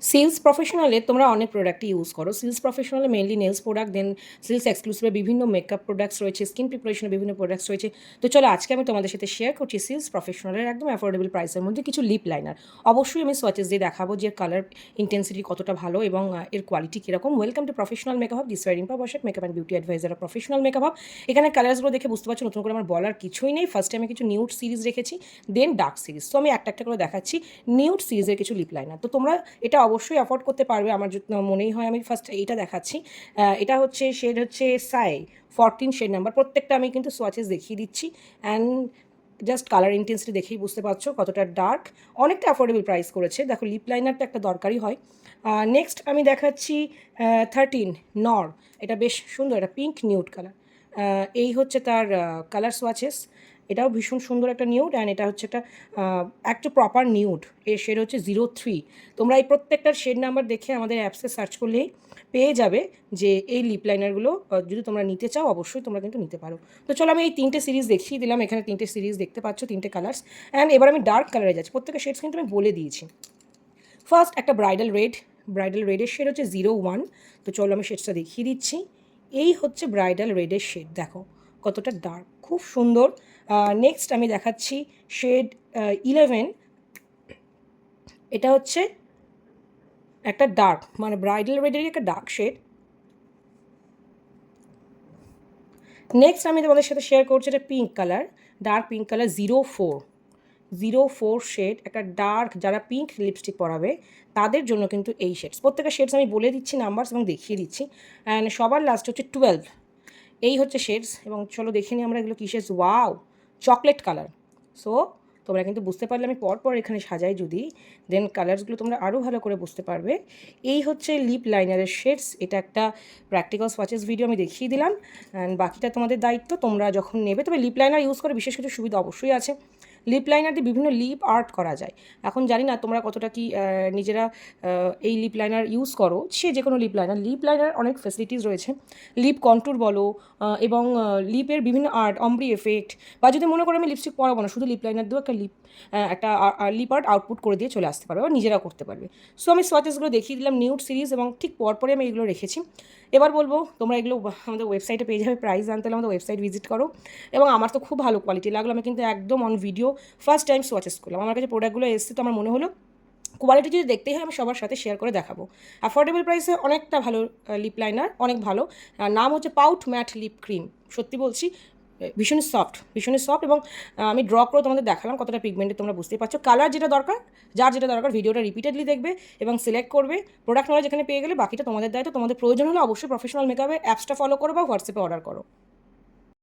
Sales প্রফেশনালে তোমরা অনেক প্রোডাক্টই ইউজ করো। সেলস প্রফেশনালে মেইনলি নেলস প্রোডাক্ট, দেন সেলস এক্সক্লুসিভে বিভিন্ন মেকআপ প্রোডাক্টস রয়েছে, স্কিন প্রিপারেশনের বিভিন্ন প্রোডাক্টস রয়েছে। তো চলো আজকে আমি তোমাদের সাথে শেয়ার করছি সেলস প্রফেশনালের একদম অ্যাফোর্ডেবল প্রাইসের মধ্যে কিছু লিপ লাইনার। অবশ্যই আমি সোয়াচেস দিয়ে দেখাবো যে কালার ইন্টেন্সিটি কতটা ভালো এবং এর কোয়ালিটি কীরকম। Welcome to professional makeup hub, this was Rimpa Basak, makeup and beauty advisor of professional makeup hub. এখানে কালার্সগুলো দেখে বুঝতে পারছো নতুন করে আমার বলার কিছুই নেই। ফার্স্টে আমি কিছু নিউড সিরিজ রেখেছি, দেন ডার্ক সিরিজ। তো আমি একটা একটা করে দেখাচ্ছি নিউড সিরিজের কিছু লিপ লাইনার। তো তোমরা এটা অবশ্যই অ্যাফোর্ড করতে পারবে আমার মনেই হয়। আমি ফার্স্ট এইটা দেখাচ্ছি। এটা হচ্ছে শেড হচ্ছে সাই 14 শেড নাম্বার। প্রত্যেকটা আমি কিন্তু সোয়াচেস দেখিয়ে দিচ্ছি অ্যান্ড জাস্ট কালার ইন্টেন্সিটি দেখেই বুঝতে পারছো কতটা ডার্ক। অনেকটা অ্যাফোর্ডেবল প্রাইস করেছে। দেখো লিপ লাইনারটা একটা দরকারই হয়। নেক্সট আমি দেখাচ্ছি 13 নর। এটা বেশ সুন্দর, এটা পিঙ্ক নিউড কালার। এই হচ্ছে তার কালার সোয়াচেস। এটাও ভীষণ সুন্দর একটা নিউড অ্যান্ড এটা হচ্ছে একটা প্রপার নিউড। এর শেড হচ্ছে 03। তোমরা এই প্রত্যেকটার শেড নাম্বার দেখে আমাদের অ্যাপসে সার্চ করলেই পেয়ে যাবে যে এই লিপ লাইনারগুলো যদি তোমরা নিতে চাও অবশ্যই তোমরা কিন্তু নিতে পারো। তো চলো আমি এই তিনটে সিরিজ দেখিয়ে দিলাম। এখানে তিনটে সিরিজ দেখতে পাচ্ছ, তিনটে কালার্স। অ্যান্ড এবার আমি ডার্ক কালারে যাচ্ছি। প্রত্যেকটা শেডস কিন্তু আমি বলে দিয়েছি। ফার্স্ট একটা ব্রাইডাল রেডের শেড হচ্ছে 01। তো চলো আমি শেডসটা দেখিয়ে দিচ্ছি। এই হচ্ছে ব্রাইডাল রেডের শেড, দেখো কতটা ডার্ক, খুব সুন্দর। নেক্সট আমি দেখাচ্ছি শেড 11। এটা হচ্ছে একটা ডার্ক, মানে ব্রাইডাল রেডেরই একটা ডার্ক শেড। নেক্সট আমি তোমাদের সাথে শেয়ার করছি এটা pink colour, dark pink colour 04 shade, একটা ডার্ক। যারা পিঙ্ক লিপস্টিক পরাবে তাদের জন্য কিন্তু এই শেডস। প্রত্যেকটা শেডস আমি বলে দিচ্ছি নাম্বারস এবং দেখিয়ে দিচ্ছি। অ্যান্ড সবার লাস্ট হচ্ছে 12। এই হচ্ছে শেডস এবং চলো দেখে নিই আমরা এগুলো কী shades. Wow, chocolate colour. So তোমরা কিন্তু বুঝতে পারলে আমি পরপর এখানে সাজাই যদি, দেন কালার্সগুলো তোমরা আরও ভালো করে বুঝতে পারবে। এই হচ্ছে লিপ লাইনারের শেডস। এটা একটা প্র্যাকটিক্যাল সোয়াচেস ভিডিও আমি দেখিয়ে দিলাম অ্যান্ড বাকিটা তোমাদের দায়িত্ব তোমরা যখন নেবে। তবে লিপ লাইনার ইউজ করে বিশেষ কিছু সুবিধা অবশ্যই আছে। লিপ লাইনার দিয়ে বিভিন্ন লিপ আর্ট করা যায়। এখন জানি না তোমরা কতটা কি নিজেরা এই লিপ লাইনার ইউজ করো। যে কোনো লিপ লাইনার অনেক ফেসিলিটিস রয়েছে। লিপ কন্ট্যুর বলো এবং লিপের বিভিন্ন আর্ট, অম্ব্রি এফেক্ট, বা যদি মনে করো আমি লিপস্টিক পরাবো না, শুধু লিপ লাইনার দিয়েও একটা লিপ আর্ট আউটপুট করে দিয়ে চলে আসতে পারবে বা নিজেরাও করতে পারবে। সো আমি সোয়াচেসগুলো দেখিয়ে দিলাম নিউড সিরিজ এবং ঠিক পরপরে আমি এগুলো রেখেছি। এবার বলবো তোমরা এগুলো আমাদের ওয়েবসাইটে পেয়ে যাবে। প্রাইস জানতে হলে আমাদের ওয়েবসাইট ভিজিট করো। এবং আমার তো খুব ভালো কোয়ালিটি লাগলো। আমি কিন্তু একদম on video first time swatches করলাম। আমার কাছে প্রোডাক্টগুলো এসছে তো আমার মনে হলো কোয়ালিটি যদি দেখতেই হয় আমি সবার সাথে শেয়ার করে দেখাবো। অ্যাফোর্ডেবল প্রাইসে অনেকটা ভালো লিপ লাইনার, অনেক ভালো। নাম হচ্ছে পাউট ম্যাট লিপ ক্রিম। সত্যি বলছি ভীষণই সফট এবং আমি ড্র করে তোমাদের দেখালাম কতটা পিগমেন্টে, তোমরা বুঝতেই পারছো। কালার যেটা দরকার, যার যেটা দরকার ভিডিওটা রিপিটেডলি দেখবে এবং সিলেক্ট করবে। প্রোডাক্ট নলেজ যেখানে পেয়ে গেলে বাকিটা তোমাদের দায়িত্ব। তোমাদের প্রয়োজন হলে অবশ্যই প্রফেশনাল মেকআপের অ্যাপসটা ফলো করো বা হোয়াটসঅ্যাপে অর্ডার করো।